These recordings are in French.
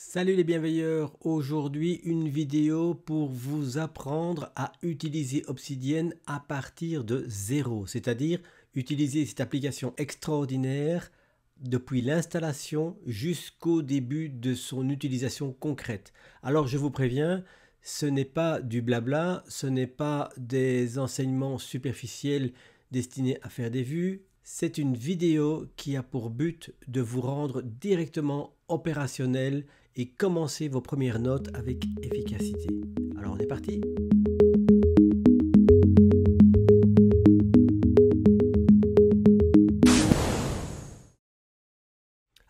Salut les bienveilleurs, aujourd'hui une vidéo pour vous apprendre à utiliser Obsidian à partir de zéro, c'est-à-dire utiliser cette application extraordinaire depuis l'installation jusqu'au début de son utilisation concrète. Alors je vous préviens, ce n'est pas du blabla, ce n'est pas des enseignements superficiels destinés à faire des vues, c'est une vidéo qui a pour but de vous rendre directement opérationnel et commencer vos premières notes avec efficacité. Alors on est parti.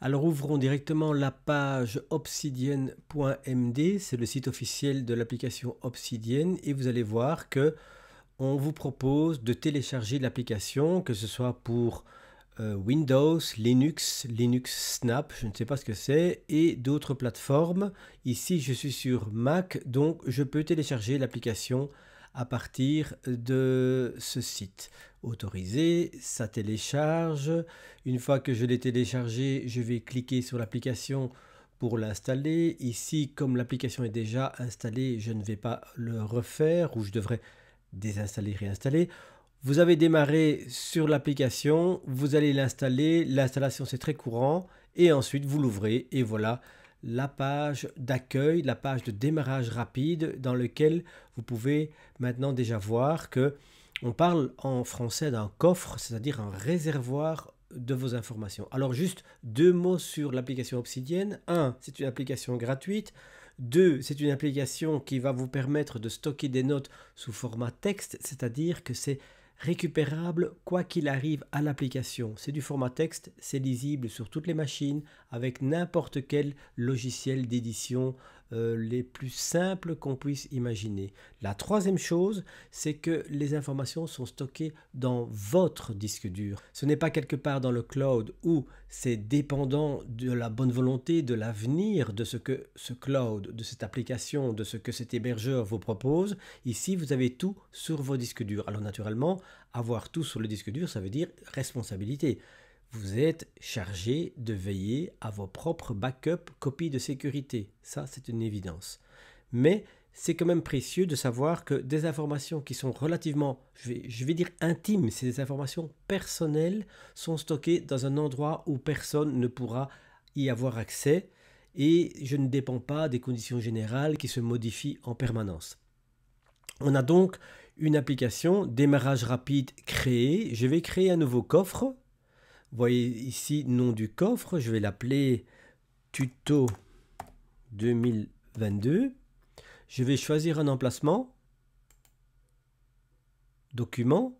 Alors ouvrons directement la page obsidian.md, c'est le site officiel de l'application Obsidian et vous allez voir que on vous propose de télécharger l'application, que ce soit pour Windows, Linux Snap, je ne sais pas ce que c'est, et d'autres plateformes. Ici, je suis sur Mac, donc je peux télécharger l'application à partir de ce site. Autoriser, ça télécharge. Une fois que je l'ai téléchargé, je vais cliquer sur l'application pour l'installer. Ici, comme l'application est déjà installée, je ne vais pas le refaire, ou je devrais désinstaller, réinstaller. Vous avez démarré sur l'application, vous allez l'installer, l'installation c'est très courant, et ensuite vous l'ouvrez, et voilà la page d'accueil, la page de démarrage rapide dans lequel vous pouvez maintenant déjà voir que on parle en français d'un coffre, c'est-à-dire un réservoir de vos informations. Alors juste deux mots sur l'application Obsidian. Un, c'est une application gratuite. Deux, c'est une application qui va vous permettre de stocker des notes sous format texte, c'est-à-dire que c'est récupérable quoi qu'il arrive à l'application. C'est du format texte, c'est lisible sur toutes les machines avec n'importe quel logiciel d'édition les plus simples qu'on puisse imaginer. La troisième chose, c'est que les informations sont stockées dans votre disque dur. Ce n'est pas quelque part dans le cloud où c'est dépendant de la bonne volonté, de l'avenir de ce que ce cloud, de cette application, de ce que cet hébergeur vous propose. Ici, vous avez tout sur vos disques durs. Alors naturellement, avoir tout sur le disque dur, ça veut dire responsabilité. Vous êtes chargé de veiller à vos propres backups, copies de sécurité. Ça, c'est une évidence. Mais c'est quand même précieux de savoir que des informations qui sont relativement, je vais dire intimes, c'est des informations personnelles, sont stockées dans un endroit où personne ne pourra y avoir accès et je ne dépends pas des conditions générales qui se modifient en permanence. On a donc une application démarrage rapide créée. Je vais créer un nouveau coffre. Vous voyez ici nom du coffre, je vais l'appeler tuto 2022. Je vais choisir un emplacement, document,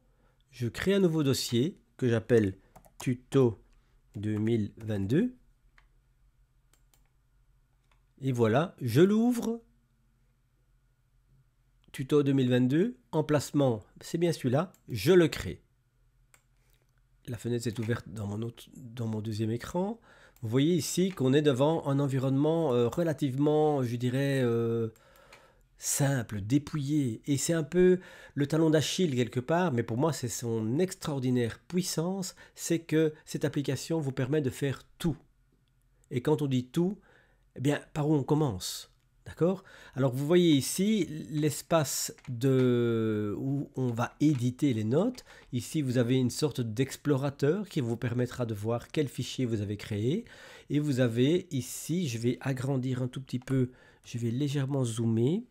je crée un nouveau dossier que j'appelle tuto 2022. Et voilà, je l'ouvre. Tuto 2022, emplacement, c'est bien celui-là, je le crée. La fenêtre s'est ouverte dans mon deuxième écran. Vous voyez ici qu'on est devant un environnement relativement, je dirais, simple, dépouillé. Et c'est un peu le talon d'Achille quelque part, mais pour moi c'est son extraordinaire puissance, c'est que cette application vous permet de faire tout. Et quand on dit tout, eh bien, par où on commence? D'accord? Alors vous voyez ici l'espace où on va éditer les notes. Ici vous avez une sorte d'explorateur qui vous permettra de voir quel fichier vous avez créé. Et vous avez ici, je vais agrandir un tout petit peu, je vais légèrement zoomer.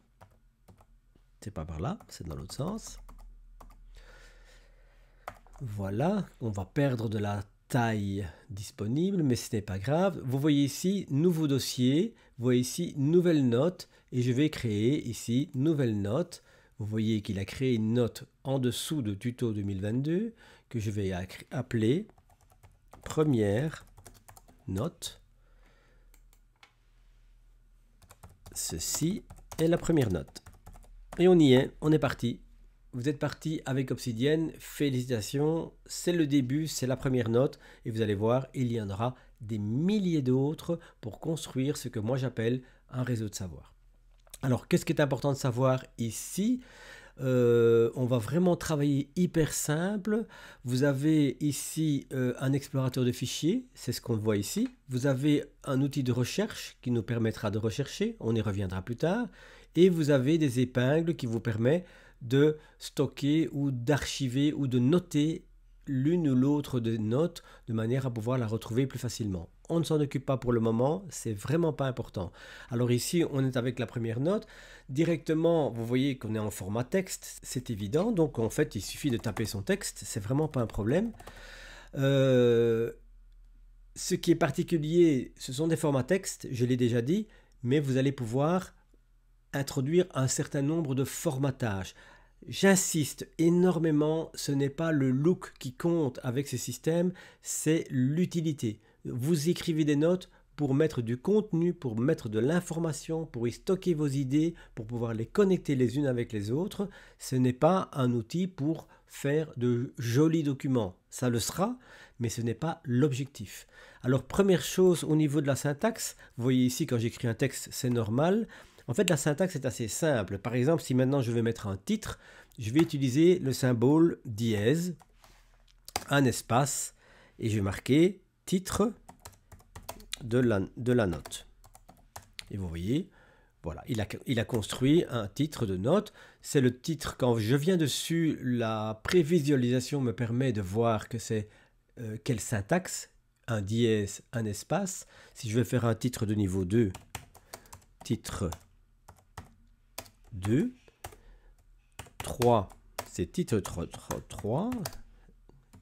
C'est pas par là, c'est dans l'autre sens. Voilà, on va perdre de la taille disponible, mais ce n'est pas grave. Vous voyez ici nouveau dossier, vous voyez ici nouvelle note et je vais créer ici nouvelle note. Vous voyez qu'il a créé une note en dessous de tuto 2022 que je vais appeler première note. Ceci est la première note. Et on y est, on est parti. Vous êtes parti avec Obsidian, félicitations, c'est le début, c'est la première note et vous allez voir, il y en aura des milliers d'autres pour construire ce que moi j'appelle un réseau de savoir. Alors, qu'est-ce qui est important de savoir ici? On va vraiment travailler hyper simple. Vous avez ici un explorateur de fichiers, c'est ce qu'on voit ici. Vous avez un outil de recherche qui nous permettra de rechercher, on y reviendra plus tard. Et vous avez des épingles qui vous permettent de stocker ou d'archiver ou de noter l'une ou l'autre des notes de manière à pouvoir la retrouver plus facilement. On ne s'en occupe pas pour le moment, c'est vraiment pas important. Alors ici, on est avec la première note. Directement, vous voyez qu'on est en format texte, c'est évident. Donc en fait, il suffit de taper son texte, c'est vraiment pas un problème. Ce qui est particulier, ce sont des formats texte, je l'ai déjà dit, mais vous allez pouvoir introduire un certain nombre de formatages. J'insiste énormément, ce n'est pas le look qui compte avec ce système, c'est l'utilité. Vous écrivez des notes pour mettre du contenu, pour mettre de l'information, pour y stocker vos idées, pour pouvoir les connecter les unes avec les autres. Ce n'est pas un outil pour faire de jolis documents. Ça le sera, mais ce n'est pas l'objectif. Alors, première chose au niveau de la syntaxe, vous voyez ici quand j'écris un texte, c'est normal. En fait, la syntaxe est assez simple. Par exemple, si maintenant je vais mettre un titre, je vais utiliser le symbole dièse, un espace, et je vais marquer titre de la note. Et vous voyez, voilà, il a construit un titre de note. C'est le titre, quand je viens dessus, la prévisualisation me permet de voir que c'est quelle syntaxe, un dièse, un espace. Si je veux faire un titre de niveau 2, titre 2, 3, c'est titre 3,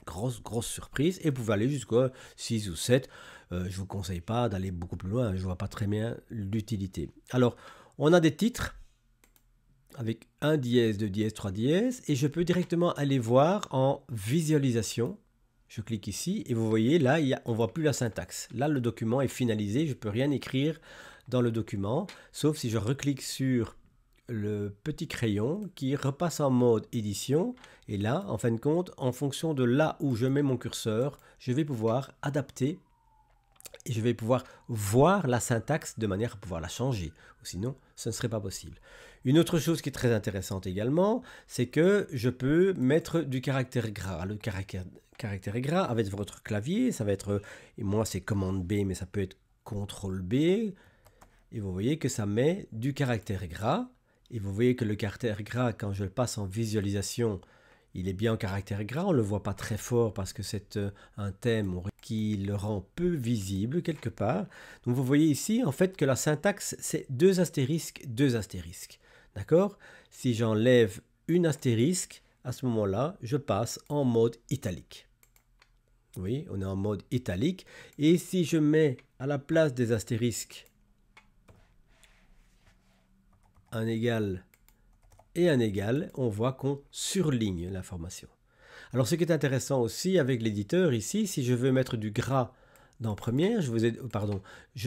grosse surprise, et vous pouvez aller jusqu'à 6 ou 7. Je ne vous conseille pas d'aller beaucoup plus loin, je ne vois pas très bien l'utilité. Alors, on a des titres avec 1 dièse, 2 dièse, 3 dièse, et je peux directement aller voir en visualisation. Je clique ici, et vous voyez, là, on ne voit plus la syntaxe. Là, le document est finalisé, je ne peux rien écrire dans le document, sauf si je reclique sur le petit crayon qui repasse en mode édition, et là, en fin de compte, en fonction de là où je mets mon curseur, je vais pouvoir adapter et je vais pouvoir voir la syntaxe de manière à pouvoir la changer, ou sinon ce ne serait pas possible. Une autre chose qui est très intéressante également, c'est que je peux mettre du caractère gras. Le caractère gras avec votre clavier, ça va être, et moi c'est commande B, mais ça peut être CTRL B, et vous voyez que ça met du caractère gras. Et vous voyez que le caractère gras, quand je le passe en visualisation, il est bien en caractère gras. On ne le voit pas très fort parce que c'est un thème qui le rend peu visible quelque part. Donc vous voyez ici en fait que la syntaxe, c'est 2 astérisques, 2 astérisques. D'accord? Si j'enlève une astérisque, à ce moment-là, je passe en mode italique. Oui, on est en mode italique. Et si je mets à la place des astérisques un égal et un égal, on voit qu'on surligne l'information. Alors ce qui est intéressant aussi avec l'éditeur ici, si je veux mettre du gras dans première, je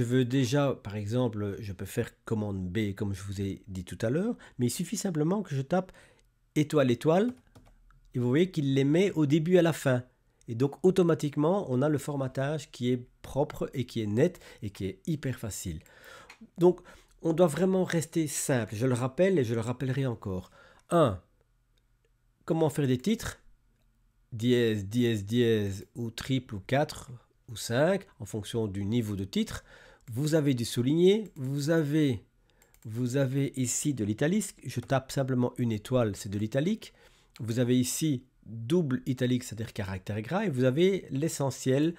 veux déjà, par exemple, je peux faire commande B comme je vous ai dit tout à l'heure, mais il suffit simplement que je tape étoile, étoile, et vous voyez qu'il les met au début et à la fin. Et donc automatiquement, on a le formatage qui est propre et qui est net et qui est hyper facile. Donc, on doit vraiment rester simple. Je le rappelle et je le rappellerai encore. 1. Comment faire des titres? Dièse, dièse, dièse, ou triple, ou 4, ou 5, en fonction du niveau de titre. Vous avez du souligné. Vous avez ici de l'italique. Je tape simplement une étoile, c'est de l'italique. Vous avez ici double italique, c'est-à-dire caractère gras. Et vous avez l'essentiel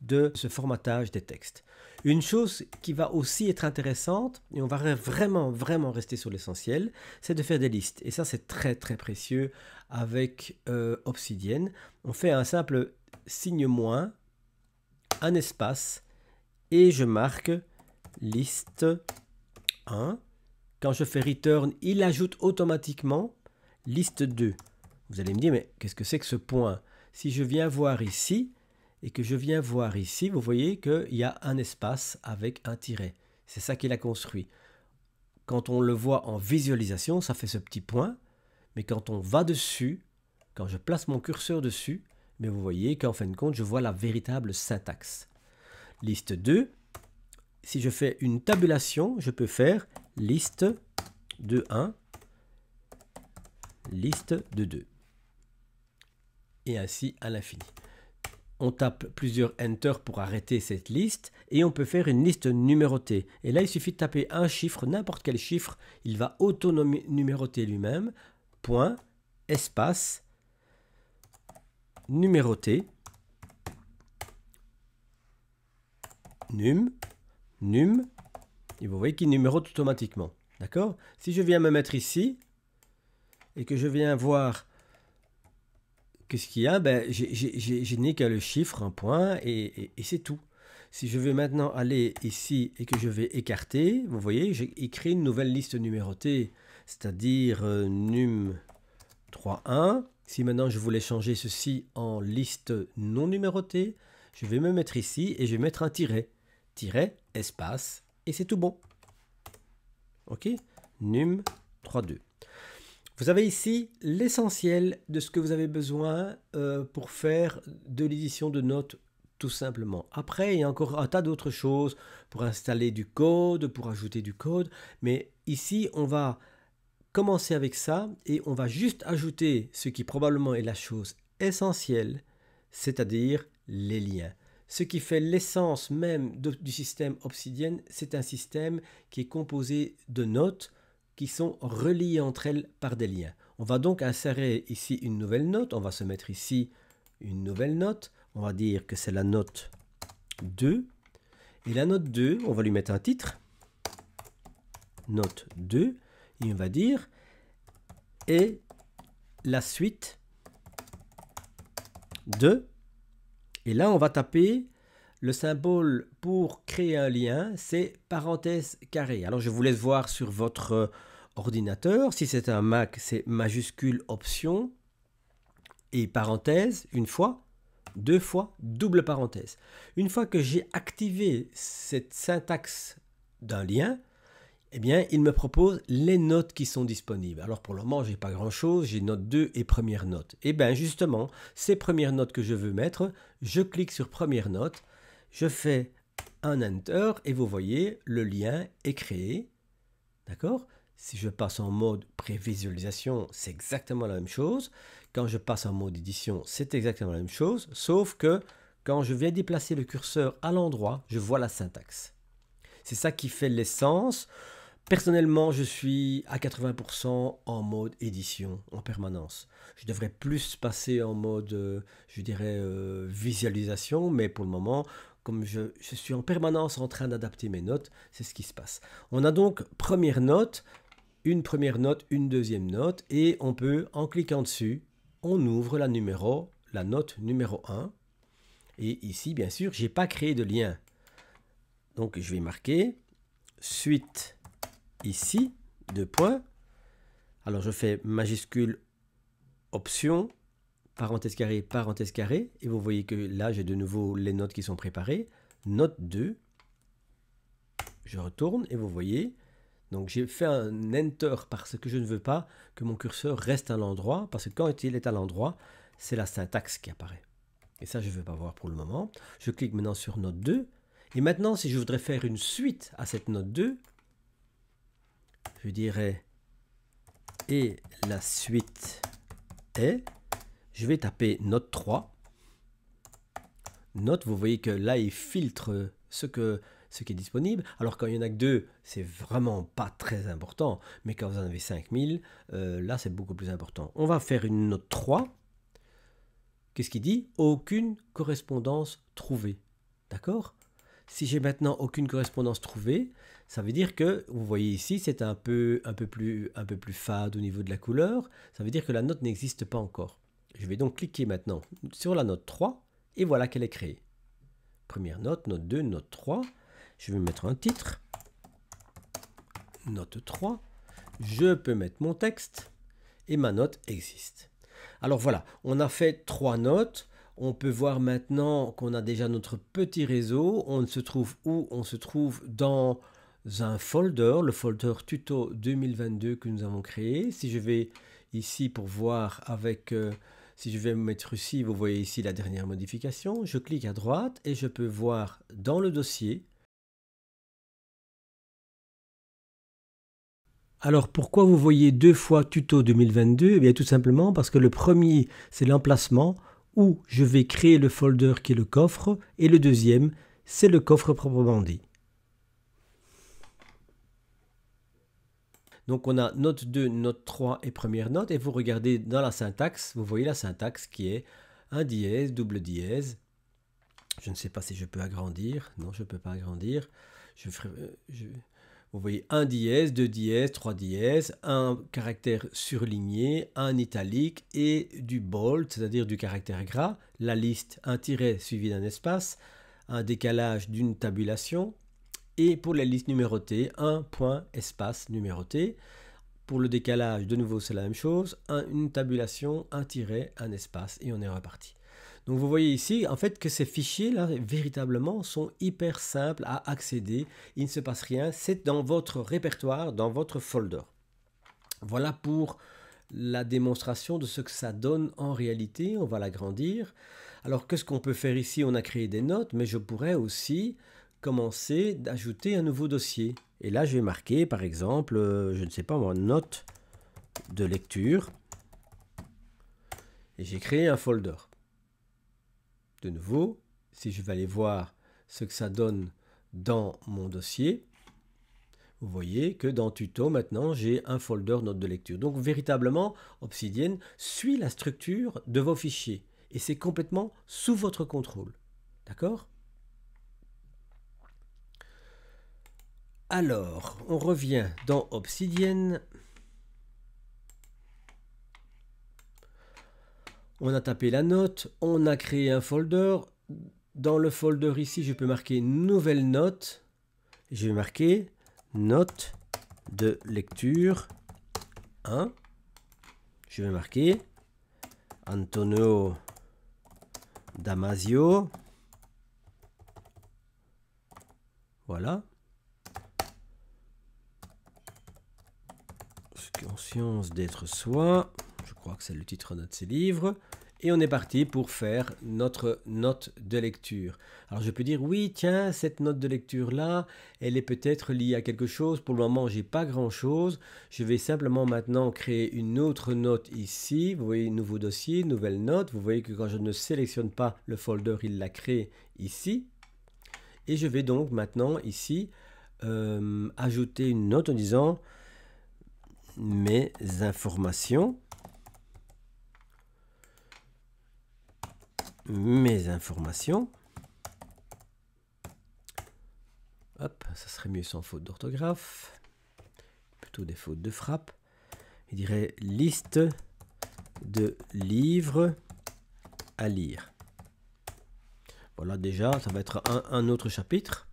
de ce formatage des textes. Une chose qui va aussi être intéressante, et on va vraiment rester sur l'essentiel, c'est de faire des listes. Et ça, c'est très précieux avec Obsidian. On fait un simple signe moins, un espace, et je marque liste 1. Quand je fais return, il ajoute automatiquement liste 2. Vous allez me dire, mais qu'est-ce que c'est que ce point? Si je viens voir ici, et que je viens voir ici, vous voyez qu'il y a un espace avec un tiret. C'est ça qu'il a construit. Quand on le voit en visualisation, ça fait ce petit point, mais quand on va dessus, quand je place mon curseur dessus, mais vous voyez qu'en fin de compte, je vois la véritable syntaxe. Liste 2, si je fais une tabulation, je peux faire liste de 1, liste de 2. Et ainsi à l'infini. On tape plusieurs Enter pour arrêter cette liste et on peut faire une liste numérotée. Et là, il suffit de taper un chiffre, n'importe quel chiffre, il va auto-numéroter lui-même. Point, espace, numéroté, num, et vous voyez qu'il numérote automatiquement. D'accord? Si je viens me mettre ici et que je viens voir qu'est-ce qu'il y a, ben, je n'ai qu'à le chiffre, un point, et c'est tout. Si je vais maintenant aller ici et que je vais écarter, vous voyez, j'ai créé une nouvelle liste numérotée, c'est-à-dire num 3.1. Si maintenant je voulais changer ceci en liste non numérotée, je vais me mettre ici et je vais mettre un tiret. Tiret, espace, et c'est tout bon. Ok? Num 3.2. Vous avez ici l'essentiel de ce que vous avez besoin pour faire de l'édition de notes tout simplement. Après, il y a encore un tas d'autres choses pour installer du code, pour ajouter du code. Mais ici, on va commencer avec ça et on va juste ajouter ce qui probablement est la chose essentielle, c'est-à-dire les liens. Ce qui fait l'essence même du système Obsidian, c'est un système qui est composé de notes qui sont reliées entre elles par des liens. On va donc insérer ici une nouvelle note. On va se mettre ici une nouvelle note. On va dire que c'est la note 2. Et la note 2, on va lui mettre un titre. Note 2. Et on va dire et la suite de. Et là, on va taper le symbole pour créer un lien, c'est parenthèse carré. Alors, je vous laisse voir sur votre ordinateur. Si c'est un Mac, c'est majuscule option et parenthèse, une fois, deux fois, double parenthèse. Une fois que j'ai activé cette syntaxe d'un lien, eh bien, il me propose les notes qui sont disponibles. Alors, pour le moment, je n'ai pas grand-chose. J'ai note 2 et première note. Et bien, justement, ces premières notes que je veux mettre, je clique sur première note, je fais un Enter et vous voyez, le lien est créé. D'accord? Si je passe en mode prévisualisation, c'est exactement la même chose. Quand je passe en mode édition, c'est exactement la même chose, sauf que quand je viens déplacer le curseur à l'endroit, je vois la syntaxe. C'est ça qui fait l'essence. Personnellement, je suis à 80% en mode édition en permanence. Je devrais plus passer en mode, je dirais, visualisation, mais pour le moment, comme je suis en permanence en train d'adapter mes notes, c'est ce qui se passe. On a donc première note, une deuxième note, et on peut, en cliquant dessus, on ouvre la note numéro 1. Et ici, bien sûr, je n'ai pas créé de lien. Donc, je vais marquer suite ici, 2 points. Alors, je fais majuscule option, parenthèse carré, et vous voyez que là, j'ai de nouveau les notes qui sont préparées. Note 2, je retourne, et vous voyez, donc j'ai fait un Enter parce que je ne veux pas que mon curseur reste à l'endroit, parce que quand il est à l'endroit, c'est la syntaxe qui apparaît. Et ça, je ne veux pas voir pour le moment. Je clique maintenant sur note 2, et maintenant, si je voudrais faire une suite à cette note 2, je dirais et la suite est, je vais taper note 3. Note, vous voyez que là, il filtre ce qui est disponible. Alors quand il y en a que 2, c'est vraiment pas très important. Mais quand vous en avez 5000, là, c'est beaucoup plus important. On va faire une note 3. Qu'est-ce qu'il dit? Aucune correspondance trouvée. D'accord? Si j'ai maintenant aucune correspondance trouvée, ça veut dire que, vous voyez ici, c'est un peu plus fade au niveau de la couleur. Ça veut dire que la note n'existe pas encore. Je vais donc cliquer maintenant sur la note 3 et voilà qu'elle est créée. Première note, note 2, note 3. Je vais mettre un titre. Note 3. Je peux mettre mon texte et ma note existe. Alors voilà, on a fait 3 notes. On peut voir maintenant qu'on a déjà notre petit réseau. On se trouve où? On se trouve dans un folder, le folder tuto 2022 que nous avons créé. Si je vais ici pour voir avec, si je vais me mettre ici, vous voyez ici la dernière modification. Je clique à droite et je peux voir dans le dossier Alors pourquoi vous voyez deux fois tuto 2022? Eh bien tout simplement parce que le premier c'est l'emplacement où je vais créer le folder qui est le coffre et le deuxième c'est le coffre proprement dit. Donc on a note 2, note 3 et première note et vous regardez dans la syntaxe, vous voyez la syntaxe qui est un dièse, double dièse. Je ne sais pas si je peux agrandir, non je ne peux pas agrandir. Vous voyez un dièse, deux dièses, trois dièses, un caractère surligné, un italique et du bold, c'est-à-dire du caractère gras, la liste, un tiret suivi d'un espace, un décalage d'une tabulation, et pour les listes numérotées, un point espace numéroté. Pour le décalage, de nouveau c'est la même chose, une tabulation, un tiret, un espace, et on est reparti. Donc vous voyez ici en fait que ces fichiers là véritablement sont hyper simples à accéder, il ne se passe rien, c'est dans votre répertoire, dans votre folder. Voilà pour la démonstration de ce que ça donne en réalité, on va l'agrandir. Alors qu'est-ce qu'on peut faire ici? On a créé des notes, mais je pourrais aussi commencer d'ajouter un nouveau dossier. Et là je vais marquer par exemple, je ne sais pas moi, note de lecture, et j'ai créé un folder. De nouveau, si je vais aller voir ce que ça donne dans mon dossier, vous voyez que dans tuto, maintenant, j'ai un folder note de lecture. Donc, véritablement, Obsidian suit la structure de vos fichiers. Et c'est complètement sous votre contrôle. D'accord? Alors, on revient dans Obsidian. On a tapé la note, on a créé un folder. Dans le folder ici, je peux marquer nouvelle note. Je vais marquer note de lecture 1. Je vais marquer Antonio Damasio. Voilà. Conscience d'être soi. Je crois que c'est le titre de ces livres. Et on est parti pour faire notre note de lecture. Alors je peux dire, oui, tiens, cette note de lecture-là, elle est peut-être liée à quelque chose. Pour le moment, j'ai pas grand-chose. Je vais simplement maintenant créer une autre note ici. Vous voyez, nouveau dossier, nouvelle note. Vous voyez que quand je ne sélectionne pas le folder, il la crée ici. Et je vais donc maintenant ici ajouter une note en disant mes informations. Hop, ça serait mieux sans faute d'orthographe, plutôt des fautes de frappe. Je dirais liste de livres à lire. Voilà, déjà, ça va être un autre chapitre.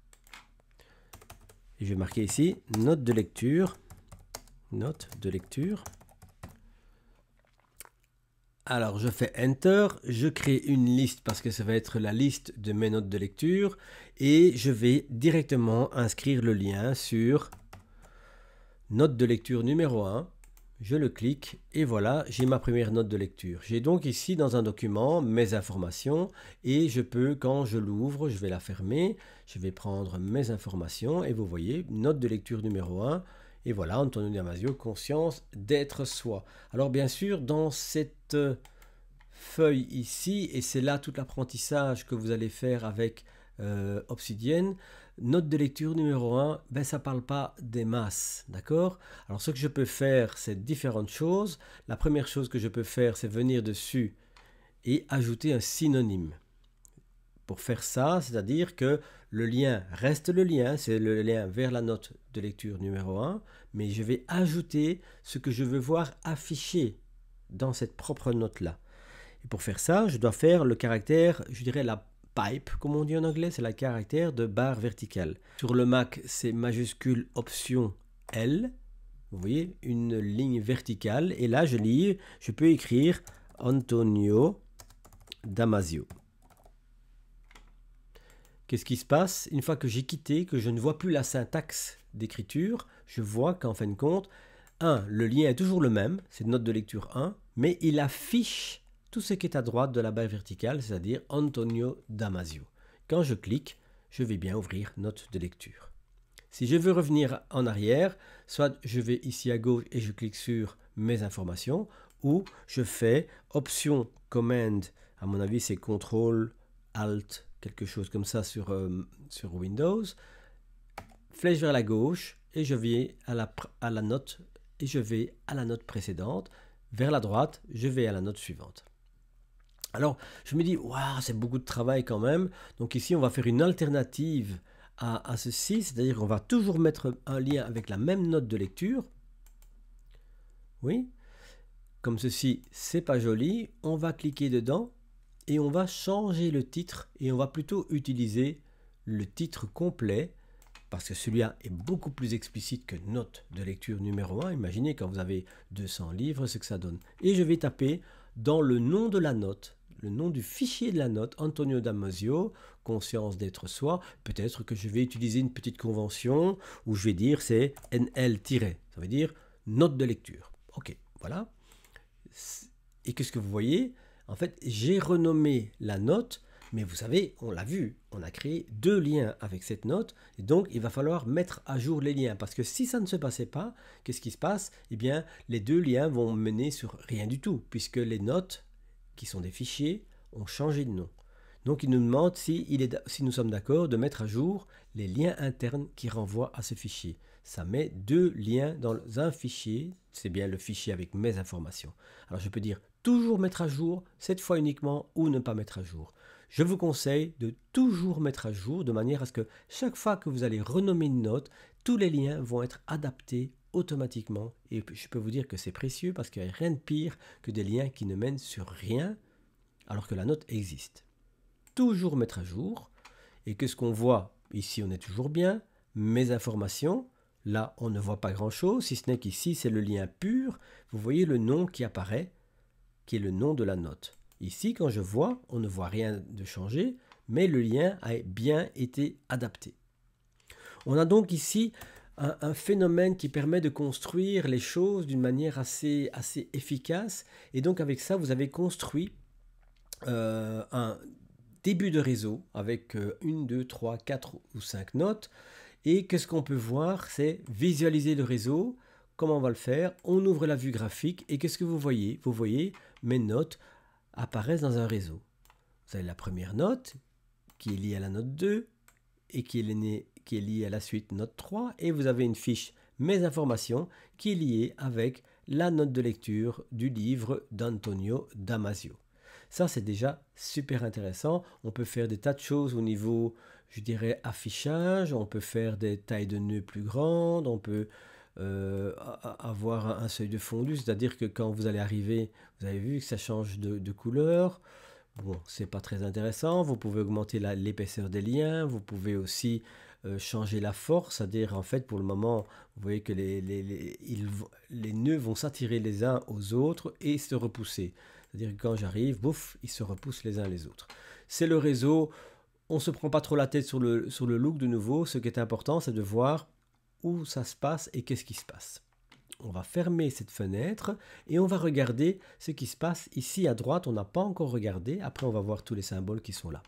Et je vais marquer ici note de lecture. Note de lecture. Alors je fais Enter, je crée une liste parce que ça va être la liste de mes notes de lecture et je vais directement inscrire le lien sur note de lecture numéro 1. Je le clique et voilà, j'ai ma première note de lecture. J'ai donc ici dans un document mes informations et je peux, quand je l'ouvre, je vais la fermer, je vais prendre mes informations et vous voyez, note de lecture numéro 1. Et voilà, Antonio Damasio, conscience d'être soi. Alors bien sûr, dans cette feuille ici, et c'est là tout l'apprentissage que vous allez faire avec Obsidian, note de lecture numéro 1, ben, ça ne parle pas des masses, d'accord? Alors ce que je peux faire, c'est différentes choses. La première chose que je peux faire, c'est venir dessus et ajouter un synonyme. Pour faire ça, c'est-à-dire que le lien reste le lien, c'est le lien vers la note de lecture numéro 1, mais je vais ajouter ce que je veux voir affiché dans cette propre note-là. Et pour faire ça, je dois faire le caractère, je dirais la pipe, comme on dit en anglais, c'est le caractère de barre verticale. Sur le Mac, c'est majuscule option L, vous voyez, une ligne verticale, et là je peux écrire Antonio Damasio. Qu'est-ce qui se passe? Une fois que j'ai quitté, que je ne vois plus la syntaxe d'écriture, je vois qu'en fin de compte, le lien est toujours le même, c'est note de lecture 1, mais il affiche tout ce qui est à droite de la barre verticale, c'est-à-dire Antonio Damasio. Quand je clique, je vais bien ouvrir note de lecture. Si je veux revenir en arrière, soit je vais ici à gauche et je clique sur mes informations, ou je fais Option, Command, à mon avis c'est CTRL, Alt, quelque chose comme ça sur Windows, flèche vers la gauche et je vais à la note et je vais à la note précédente, vers la droite, je vais à la note suivante. Alors, je me dis, waouh, c'est beaucoup de travail quand même. Donc ici, on va faire une alternative à ceci, c'est-à-dire qu'on va toujours mettre un lien avec la même note de lecture. Oui, comme ceci, c'est pas joli. On va cliquer dedans et on va changer le titre et on va plutôt utiliser le titre complet parce que celui-là est beaucoup plus explicite que note de lecture numéro 1. Imaginez quand vous avez 200 livres, ce que ça donne. Et je vais taper dans le nom de la note, le nom du fichier de la note, Antonio Damasio, conscience d'être soi. Peut-être que je vais utiliser une petite convention où je vais dire c'est NL-, ça veut dire note de lecture. Ok, voilà. Et qu'est-ce que vous voyez? En fait, j'ai renommé la note, mais vous savez, on l'a vu, on a créé deux liens avec cette note, et donc il va falloir mettre à jour les liens, parce que si ça ne se passait pas, qu'est-ce qui se passe? Eh bien, les deux liens vont mener sur rien du tout, puisque les notes, qui sont des fichiers, ont changé de nom. Donc il nous demande si nous sommes d'accord de mettre à jour les liens internes qui renvoient à ce fichier. Ça met deux liens dans un fichier, c'est bien le fichier avec mes informations. Alors je peux dire toujours mettre à jour, cette fois uniquement, ou ne pas mettre à jour. Je vous conseille de toujours mettre à jour de manière à ce que chaque fois que vous allez renommer une note, tous les liens vont être adaptés automatiquement. Et je peux vous dire que c'est précieux parce qu'il n'y a rien de pire que des liens qui ne mènent sur rien alors que la note existe. Toujours mettre à jour. Et qu'est-ce qu'on voit? Ici, on est toujours bien. Mes informations. Là, on ne voit pas grand-chose, si ce n'est qu'ici, c'est le lien pur. Vous voyez le nom qui apparaît, qui est le nom de la note. Ici, quand je vois, on ne voit rien de changer, mais le lien a bien été adapté. On a donc ici un phénomène qui permet de construire les choses d'une manière assez efficace. Et donc avec ça, vous avez construit un début de réseau avec 1, 2, 3, 4 ou 5 notes. Et qu'est-ce qu'on peut voir? C'est visualiser le réseau. Comment on va le faire? On ouvre la vue graphique et qu'est-ce que vous voyez? Vous voyez mes notes apparaissent dans un réseau. Vous avez la première note qui est liée à la note 2 et qui est liée à la suite note 3 et vous avez une fiche mes informations qui est liée avec la note de lecture du livre d'Antonio Damasio. Ça c'est déjà super intéressant. On peut faire des tas de choses au niveau, je dirais, affichage, on peut faire des tailles de nœuds plus grandes, on peut avoir un seuil de fondu, c'est-à-dire que quand vous allez arriver, vous avez vu que ça change de couleur. Bon, c'est pas très intéressant. Vous pouvez augmenter l'épaisseur des liens, vous pouvez aussi changer la force, c'est-à-dire en fait pour le moment, vous voyez que les nœuds vont s'attirer les uns aux autres et se repousser. C'est-à-dire que quand j'arrive, bouf, ils se repoussent les uns les autres. C'est le réseau, on ne se prend pas trop la tête sur le look de nouveau. Ce qui est important, c'est de voir où ça se passe et qu'est-ce qui se passe. On va fermer cette fenêtre et on va regarder ce qui se passe ici à droite. On n'a pas encore regardé. Après, on va voir tous les symboles qui sont là.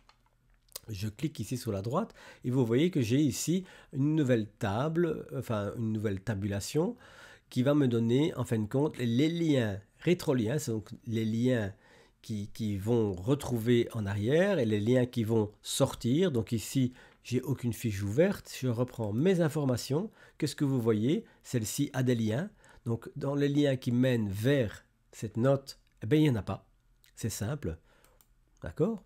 Je clique ici sur la droite et vous voyez que j'ai ici une nouvelle table, enfin une nouvelle tabulation qui va me donner en fin de compte les liens rétroliens, c'est donc les liens qui vont retrouver en arrière et les liens qui vont sortir. Donc ici, j'ai aucune fiche ouverte. Je reprends mes informations. Qu'est-ce que vous voyez? Celle-ci a des liens. Donc dans les liens qui mènent vers cette note, eh bien, il n'y en a pas. C'est simple. D'accord?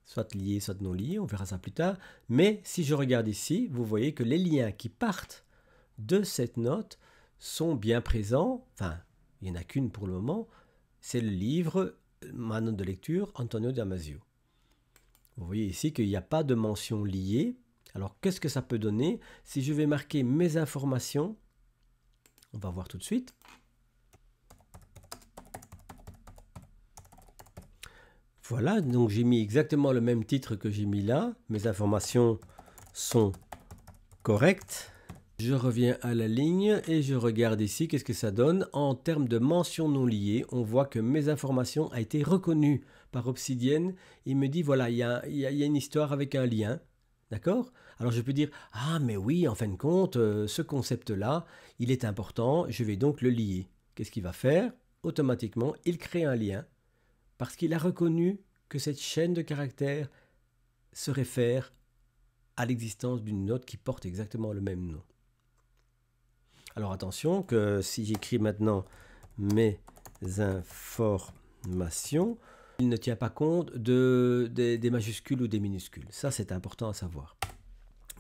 Soit liés, soit non liés. On verra ça plus tard. Mais si je regarde ici, vous voyez que les liens qui partent de cette note sont bien présents. Enfin, il n'y en a qu'une pour le moment. C'est le livre, ma note de lecture, Antonio Damasio. Vous voyez ici qu'il n'y a pas de mention liée. Alors, qu'est-ce que ça peut donner? Si je vais marquer mes informations, on va voir tout de suite. Voilà, donc j'ai mis exactement le même titre que j'ai mis là. Mes informations sont correctes. Je reviens à la ligne et je regarde ici qu'est-ce que ça donne. En termes de mention non liée, on voit que mes informations ont été reconnues par Obsidian. Il me dit voilà, il y a une histoire avec un lien. D'accord? Alors je peux dire, ah mais oui, en fin de compte, ce concept-là, il est important, je vais donc le lier. Qu'est-ce qu'il va faire? Automatiquement, il crée un lien parce qu'il a reconnu que cette chaîne de caractères se réfère à l'existence d'une note qui porte exactement le même nom. Alors attention que si j'écris maintenant mes informations, il ne tient pas compte des majuscules ou des minuscules. Ça, c'est important à savoir.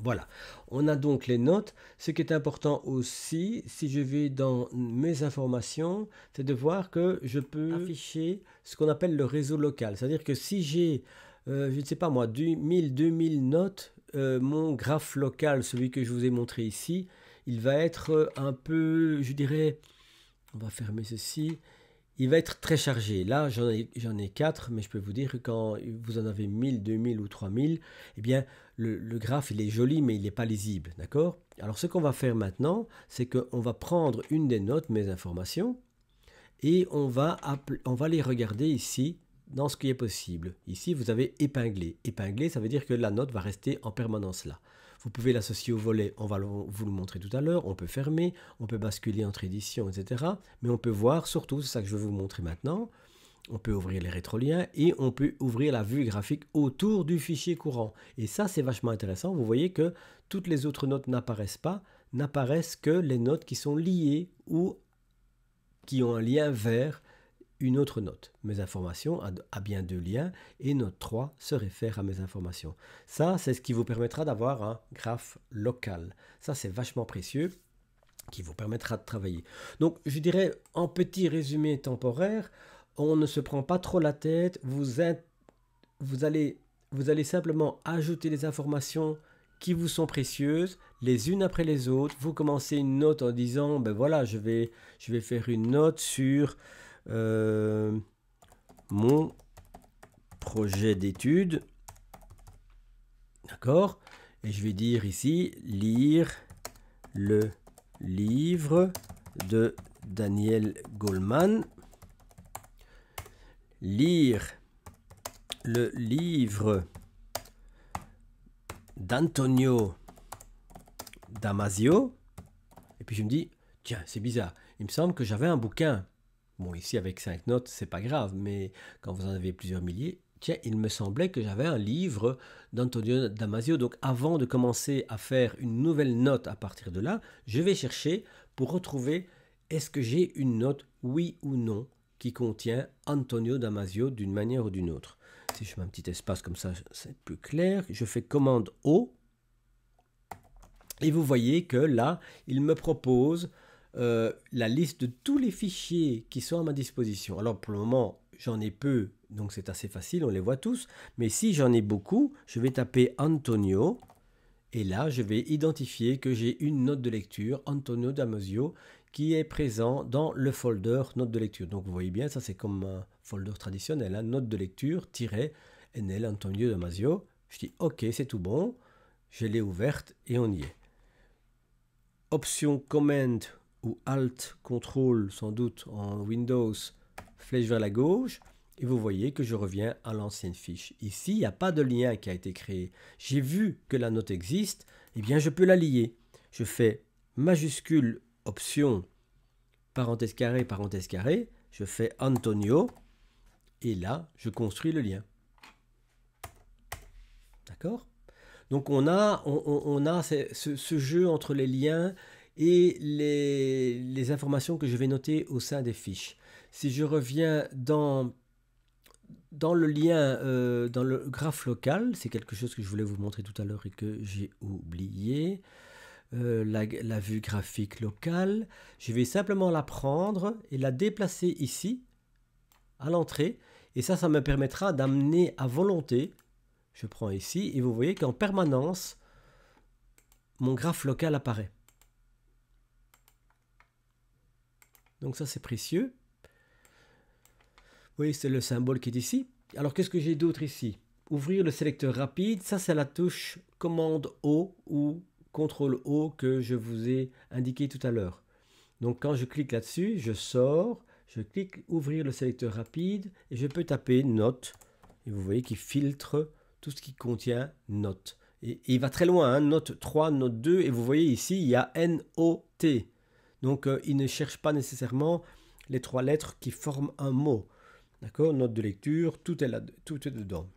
Voilà, on a donc les notes. Ce qui est important aussi, si je vais dans mes informations, c'est de voir que je peux afficher ce qu'on appelle le réseau local. C'est-à-dire que si j'ai, je ne sais pas moi, 1000, 2000 notes, mon graphe local, celui que je vous ai montré ici, il va être un peu, je dirais, on va fermer ceci, il va être très chargé. Là, j'en ai 4, mais je peux vous dire que quand vous en avez 1000, 2000 ou 3000, eh bien, le graphe, il est joli, mais il n'est pas lisible. D'accord? Alors, ce qu'on va faire maintenant, c'est qu'on va prendre une des notes, mes informations, et on va les regarder ici, dans ce qui est possible. Ici, vous avez épinglé. Épinglé, ça veut dire que la note va rester en permanence là. Vous pouvez l'associer au volet, on va vous le montrer tout à l'heure, on peut fermer, on peut basculer entre éditions, etc. Mais on peut voir, surtout, c'est ça que je vais vous montrer maintenant, on peut ouvrir les rétroliens et on peut ouvrir la vue graphique autour du fichier courant. Et ça, c'est vachement intéressant. Vous voyez que toutes les autres notes n'apparaissent pas, n'apparaissent que les notes qui sont liées ou qui ont un lien vers une autre note. Mes informations a bien 2 liens et note 3 se réfère à mes informations. Ça, c'est ce qui vous permettra d'avoir un graphe local. Ça, c'est vachement précieux, qui vous permettra de travailler. Donc, je dirais, en petit résumé temporaire, on ne se prend pas trop la tête. Vous allez simplement ajouter les informations qui vous sont précieuses, les unes après les autres. Vous commencez une note en disant, ben voilà, je vais faire une note sur mon projet d'étude, d'accord, et je vais dire ici lire le livre de Daniel Goleman, lire le livre d'Antonio Damasio, et puis je me dis, tiens, c'est bizarre, il me semble que j'avais un bouquin. Bon, ici, avec 5 notes, c'est pas grave, mais quand vous en avez plusieurs milliers, tiens, il me semblait que j'avais un livre d'Antonio Damasio. Donc, avant de commencer à faire une nouvelle note à partir de là, je vais chercher pour retrouver est-ce que j'ai une note, oui ou non, qui contient Antonio Damasio d'une manière ou d'une autre. Si je mets un petit espace comme ça, c'est plus clair. Je fais commande O. Et vous voyez que là, il me propose la liste de tous les fichiers qui sont à ma disposition. Alors pour le moment, j'en ai peu, donc c'est assez facile, on les voit tous. Mais si j'en ai beaucoup, je vais taper Antonio. Et là, je vais identifier que j'ai une note de lecture, Antonio Damasio, qui est présent dans le folder note de lecture. Donc vous voyez bien, ça c'est comme un folder traditionnel, hein, note de lecture, NL Antonio Damasio. Je dis OK, c'est tout bon. Je l'ai ouverte et on y est. Option Command ou Alt Control sans doute en Windows, flèche vers la gauche, et vous voyez que je reviens à l'ancienne fiche. Ici, il n'y a pas de lien qui a été créé. J'ai vu que la note existe, eh bien je peux la lier. Je fais majuscule, option, parenthèse carré, je fais Antonio, et là, je construis le lien. D'accord ? Donc on a ce jeu entre les liens et les informations que je vais noter au sein des fiches. Si je reviens dans le lien, dans le graphe local, c'est quelque chose que je voulais vous montrer tout à l'heure et que j'ai oublié. La vue graphique locale, je vais simplement la prendre et la déplacer ici, à l'entrée. Et ça me permettra d'amener à volonté. Je prends ici et vous voyez qu'en permanence, mon graphe local apparaît. Donc ça, c'est précieux. Vous voyez, c'est le symbole qui est ici. Alors, qu'est-ce que j'ai d'autre ici? Ouvrir le sélecteur rapide. Ça, c'est la touche commande O ou CTRL O que je vous ai indiqué tout à l'heure. Donc, quand je clique là-dessus, je sors, je clique ouvrir le sélecteur rapide et je peux taper note. Et vous voyez qu'il filtre tout ce qui contient note. Et il va très loin, hein, note 3, note 2, et vous voyez ici, il y a N-O-T. Donc, il ne cherche pas nécessairement les 3 lettres qui forment un mot. D'accord? Note de lecture, tout est là, tout est dedans.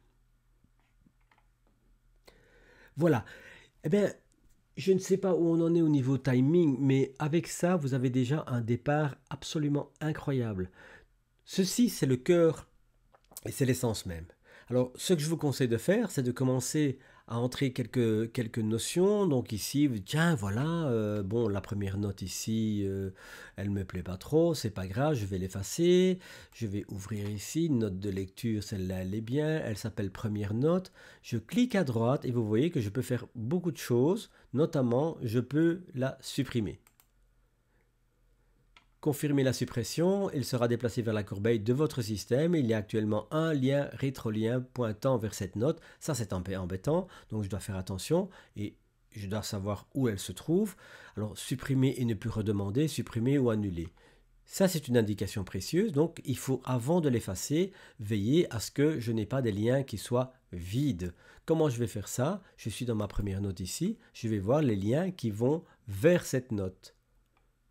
Voilà. Eh bien, je ne sais pas où on en est au niveau timing, mais avec ça, vous avez déjà un départ absolument incroyable. Ceci, c'est le cœur et c'est l'essence même. Alors, ce que je vous conseille de faire, c'est de commencer à entrer quelques notions. Donc ici, tiens, voilà, bon, la première note ici, elle me plaît pas trop, c'est pas grave, je vais l'effacer. Je vais ouvrir ici, une note de lecture, celle-là, elle est bien, elle s'appelle première note. Je clique à droite et vous voyez que je peux faire beaucoup de choses, notamment, je peux la supprimer. Confirmer la suppression, il sera déplacé vers la corbeille de votre système. Il y a actuellement un lien rétrolien pointant vers cette note. Ça, c'est un peu embêtant, donc je dois faire attention et je dois savoir où elle se trouve. Alors, supprimer et ne plus redemander, supprimer ou annuler. Ça, c'est une indication précieuse, donc il faut, avant de l'effacer, veiller à ce que je n'ai pas des liens qui soient vides. Comment je vais faire ça? Je suis dans ma première note ici, je vais voir les liens qui vont vers cette note.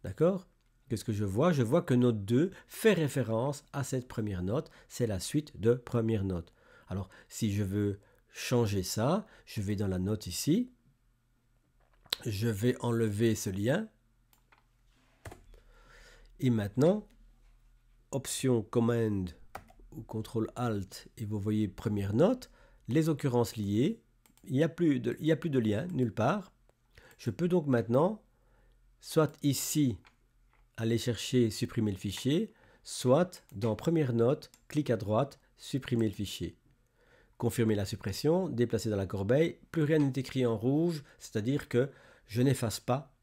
D'accord? Qu'est-ce que je vois? Je vois que note 2 fait référence à cette première note. C'est la suite de première note. Alors, si je veux changer ça, je vais dans la note ici. Je vais enlever ce lien. Et maintenant, option Command ou CTRL ALT, et vous voyez première note, les occurrences liées. Il n'y a plus de lien, nulle part. Je peux donc maintenant, soit ici, aller chercher supprimer le fichier, soit dans première note, clic à droite, supprimer le fichier. Confirmer la suppression, déplacer dans la corbeille, plus rien n'est écrit en rouge, c'est-à-dire que je n'efface pas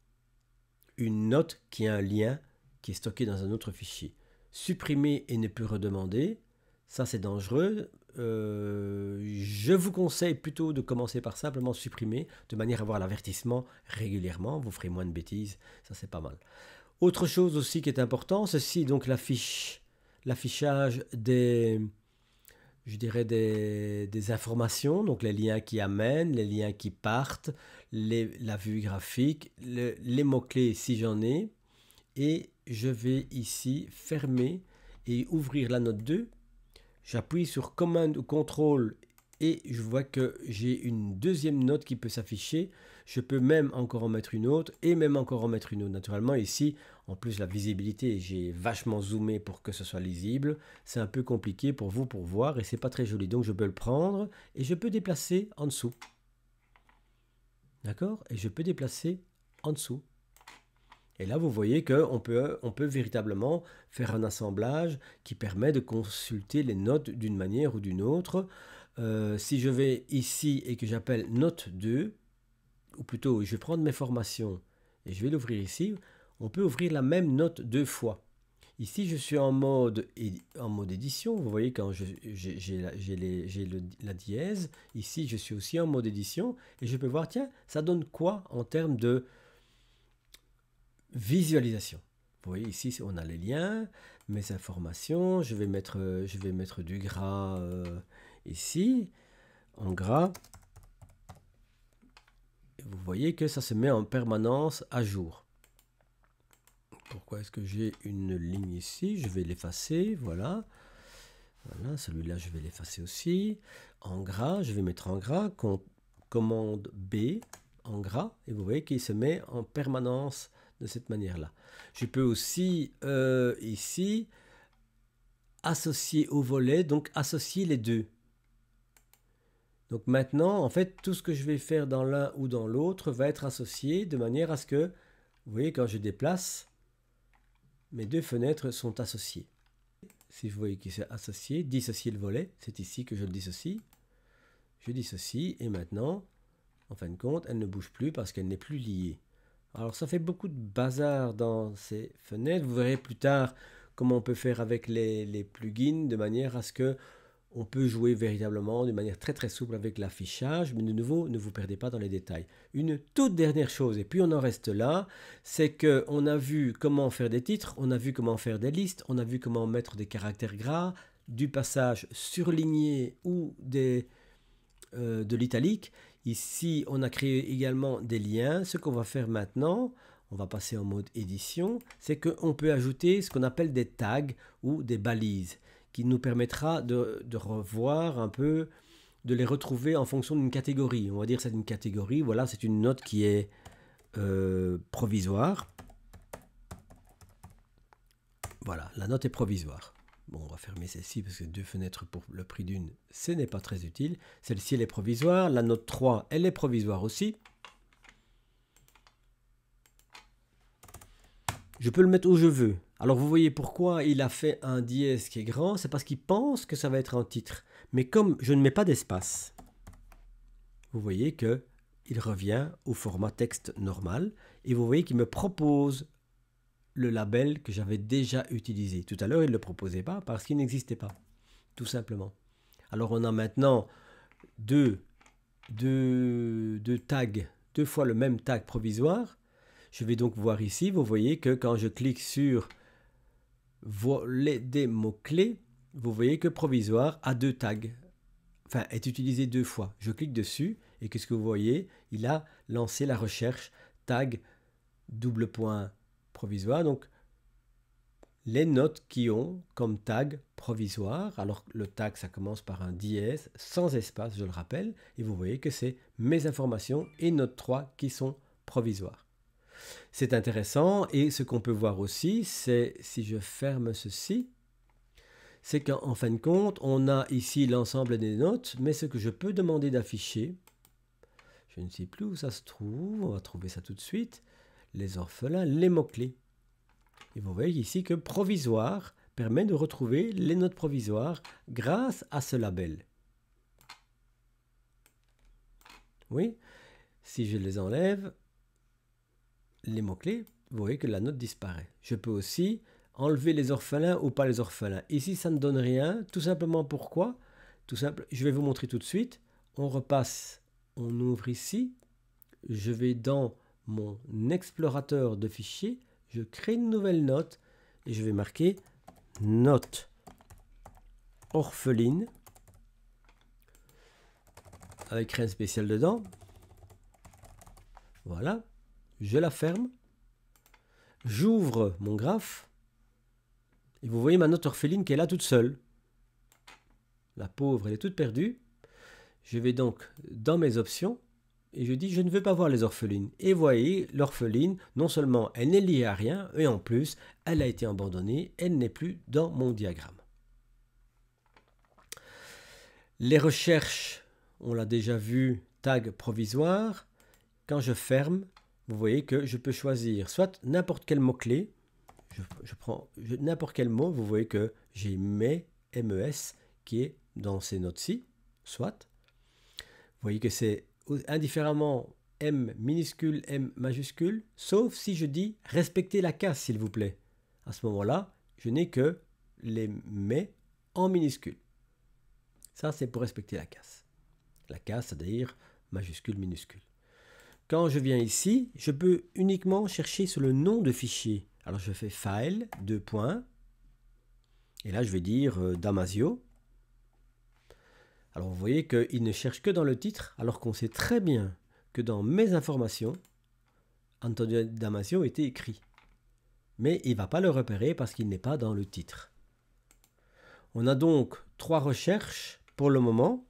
une note qui a un lien qui est stocké dans un autre fichier. Supprimer et ne plus redemander, ça c'est dangereux. Je vous conseille plutôt de commencer par simplement supprimer, de manière à avoir l'avertissement régulièrement, vous ferez moins de bêtises, ça c'est pas mal. Autre chose aussi qui est important, ceci donc l'affichage des, je dirais des informations, donc les liens qui amènent, les liens qui partent, la vue graphique, les mots-clés si j'en ai. Et je vais ici fermer et ouvrir la note 2. J'appuie sur Command ou Contrôle et je vois que j'ai une deuxième note qui peut s'afficher. Je peux même encore en mettre une autre et même encore en mettre une autre. Naturellement ici, en plus la visibilité, j'ai vachement zoomé pour que ce soit lisible. C'est un peu compliqué pour vous pour voir et c'est pas très joli. Donc je peux le prendre et je peux déplacer en dessous. D'accord? Et je peux déplacer en dessous. Et là, vous voyez qu'on peut véritablement faire un assemblage qui permet de consulter les notes d'une manière ou d'une autre. Si je vais ici et que j'appelle note 2, ou plutôt je vais prendre mes formations et je vais l'ouvrir ici, on peut ouvrir la même note 2 fois. Ici, je suis en mode édition. Vous voyez quand j'ai la dièse. Ici, je suis aussi en mode édition et je peux voir, tiens, ça donne quoi en termes de visualisation. Vous voyez ici, on a les liens, mes informations. Je vais mettre du gras ici, en gras. Et vous voyez que ça se met en permanence à jour. Pourquoi est-ce que j'ai une ligne ici? Je vais l'effacer, voilà. Voilà, celui-là, je vais l'effacer aussi. En gras, je vais mettre en gras, commande B, en gras. Et vous voyez qu'il se met en permanence de cette manière-là. Je peux aussi, ici, associer au volet, donc associer les deux. Donc maintenant, en fait, tout ce que je vais faire dans l'un ou dans l'autre va être associé de manière à ce que, vous voyez, quand je déplace, mes deux fenêtres sont associées. Si vous voyez qu'il s'est associé, dissocier le volet, c'est ici que je le dissocie. Je dissocie et maintenant, en fin de compte, elle ne bouge plus parce qu'elle n'est plus liée. Alors ça fait beaucoup de bazar dans ces fenêtres. Vous verrez plus tard comment on peut faire avec les plugins de manière à ce que on peut jouer véritablement de manière très très souple avec l'affichage, mais de nouveau, ne vous perdez pas dans les détails. Une toute dernière chose, et puis on en reste là, c'est qu'on a vu comment faire des titres, on a vu comment faire des listes, on a vu comment mettre des caractères gras, du passage surligné ou de l'italique. Ici, on a créé également des liens. Ce qu'on va faire maintenant, on va passer en mode édition, c'est qu'on peut ajouter ce qu'on appelle des tags ou des balises, qui nous permettra de revoir un peu, de les retrouver en fonction d'une catégorie. On va dire que c'est une catégorie, voilà, c'est une note qui est provisoire. Voilà, la note est provisoire. Bon, on va fermer celle-ci parce que 2 fenêtres pour le prix d'une, ce n'est pas très utile. Celle-ci, elle est provisoire. La note 3, elle est provisoire aussi. Je peux le mettre où je veux. Alors, vous voyez pourquoi il a fait un dièse qui est grand. C'est parce qu'il pense que ça va être un titre. Mais comme je ne mets pas d'espace, vous voyez qu'il revient au format texte normal. Et vous voyez qu'il me propose le label que j'avais déjà utilisé. Tout à l'heure, il ne le proposait pas parce qu'il n'existait pas, tout simplement. Alors, on a maintenant deux tags, 2 fois le même tag provisoire. Je vais donc voir ici, vous voyez que quand je clique sur volet des mots-clés, vous voyez que provisoire a 2 tags, enfin est utilisé 2 fois. Je clique dessus et qu'est-ce que vous voyez? Il a lancé la recherche tag double point provisoire, donc les notes qui ont comme tag provisoire. Alors le tag, ça commence par un dièse sans espace, je le rappelle, et vous voyez que c'est mes informations et note 3 qui sont provisoires. C'est intéressant, et ce qu'on peut voir aussi, c'est si je ferme ceci, c'est qu'en fin de compte, on a ici l'ensemble des notes, mais ce que je peux demander d'afficher, je ne sais plus où ça se trouve, on va trouver ça tout de suite, les orphelins, les mots-clés. Et vous voyez ici que provisoire permet de retrouver les notes provisoires grâce à ce label. Oui, si je les enlève, les mots-clés, vous voyez que la note disparaît. Je peux aussi enlever les orphelins ou pas les orphelins. Ici, ça ne donne rien, tout simplement pourquoi? Tout simple, je vais vous montrer tout de suite. On repasse, on ouvre ici, je vais dans mon explorateur de fichiers, je crée une nouvelle note et je vais marquer note orpheline avec rien de spécial dedans. Voilà, je la ferme, j'ouvre mon graphe et vous voyez ma note orpheline qui est là toute seule. La pauvre, elle est toute perdue. Je vais donc dans mes options et je dis je ne veux pas voir les orphelines. Et vous voyez, l'orpheline, non seulement elle n'est liée à rien, et en plus, elle a été abandonnée, elle n'est plus dans mon diagramme. Les recherches, on l'a déjà vu, tag provisoire. Quand je ferme, vous voyez que je peux choisir soit n'importe quel mot-clé. Je prends n'importe quel mot, vous voyez que j'ai mes MES qui est dans ces notes-ci, soit. Vous voyez que c'est indifféremment M minuscule, M majuscule, sauf si je dis respectez la case, s'il vous plaît. À ce moment-là, je n'ai que les mais en minuscule. Ça, c'est pour respecter la case. La case, c'est-à-dire majuscule, minuscule. Quand je viens ici, je peux uniquement chercher sur le nom de fichier. Alors, je fais File, 2 points. Et là, je vais dire Damasio. Alors, vous voyez qu'il ne cherche que dans le titre, alors qu'on sait très bien que dans mes informations, Antonio Damasio était écrit. Mais il ne va pas le repérer parce qu'il n'est pas dans le titre. On a donc 3 recherches pour le moment.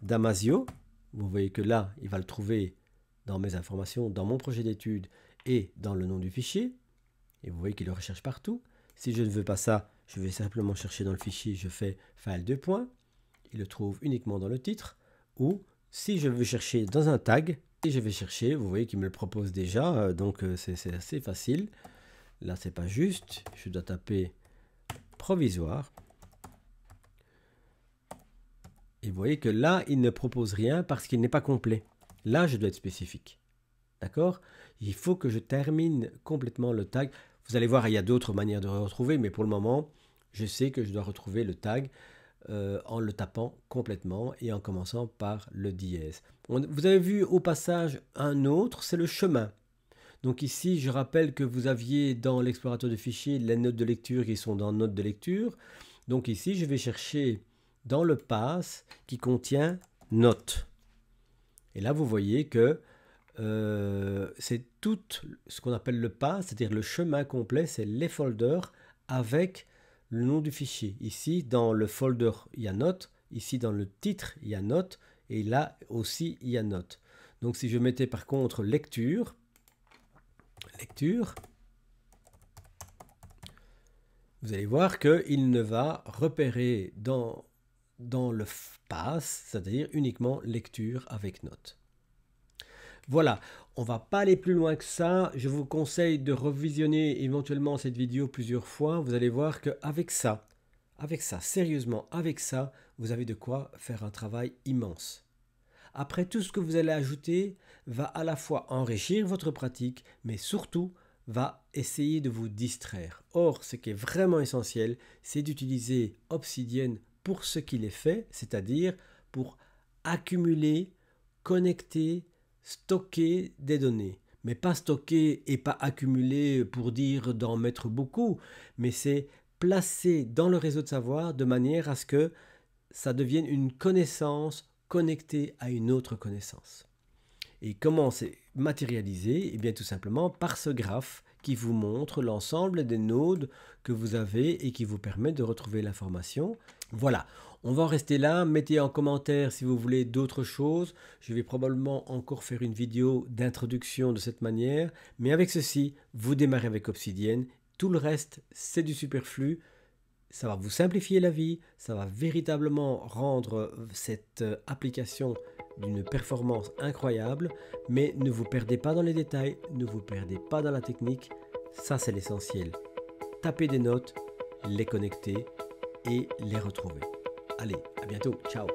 Damasio, vous voyez que là, il va le trouver dans mes informations, dans mon projet d'étude et dans le nom du fichier. Et vous voyez qu'il le recherche partout. Si je ne veux pas ça, je vais simplement chercher dans le fichier, je fais File 2 points. Il le trouve uniquement dans le titre. Ou si je veux chercher dans un tag, et je vais chercher, vous voyez qu'il me le propose déjà, donc c'est assez facile. Là, c'est pas juste. Je dois taper provisoire. Et vous voyez que là, il ne propose rien parce qu'il n'est pas complet. Là, je dois être spécifique. D'accord? Il faut que je termine complètement le tag. Vous allez voir, il y a d'autres manières de le retrouver, mais pour le moment, je sais que je dois retrouver le tag en le tapant complètement et en commençant par le dièse. Vous avez vu au passage un autre, c'est le chemin. Donc ici, je rappelle que vous aviez dans l'explorateur de fichiers les notes de lecture qui sont dans notes de lecture. Donc ici, je vais chercher dans le pass qui contient notes. Et là, vous voyez que c'est tout ce qu'on appelle le path, c'est-à-dire le chemin complet, c'est les folders avec le nom du fichier. Ici, dans le folder, il y a note. Ici, dans le titre, il y a note. Et là aussi, il y a note. Donc, si je mettais par contre lecture, vous allez voir qu'il ne va repérer dans le path, c'est-à-dire uniquement lecture avec note. Voilà, on va pas aller plus loin que ça. Je vous conseille de revisionner éventuellement cette vidéo plusieurs fois. Vous allez voir qu'avec ça, sérieusement, avec ça, vous avez de quoi faire un travail immense. Après, tout ce que vous allez ajouter va à la fois enrichir votre pratique, mais surtout va essayer de vous distraire. Or, ce qui est vraiment essentiel, c'est d'utiliser Obsidian pour ce qu'il est fait, c'est-à-dire pour accumuler, connecter, stocker des données. Mais pas stocker et pas accumuler pour dire d'en mettre beaucoup, mais c'est placer dans le réseau de savoir de manière à ce que ça devienne une connaissance connectée à une autre connaissance. Et comment c'est matérialisé? Eh bien tout simplement par ce graphe qui vous montre l'ensemble des nodes que vous avez et qui vous permet de retrouver l'information. Voilà, on va en rester là. Mettez en commentaire si vous voulez d'autres choses. Je vais probablement encore faire une vidéo d'introduction de cette manière. Mais avec ceci, vous démarrez avec Obsidian. Tout le reste, c'est du superflu. Ça va vous simplifier la vie, ça va véritablement rendre cette application d'une performance incroyable, mais ne vous perdez pas dans les détails, ne vous perdez pas dans la technique, ça c'est l'essentiel. Tapez des notes, les connecter et les retrouver. Allez, à bientôt, ciao!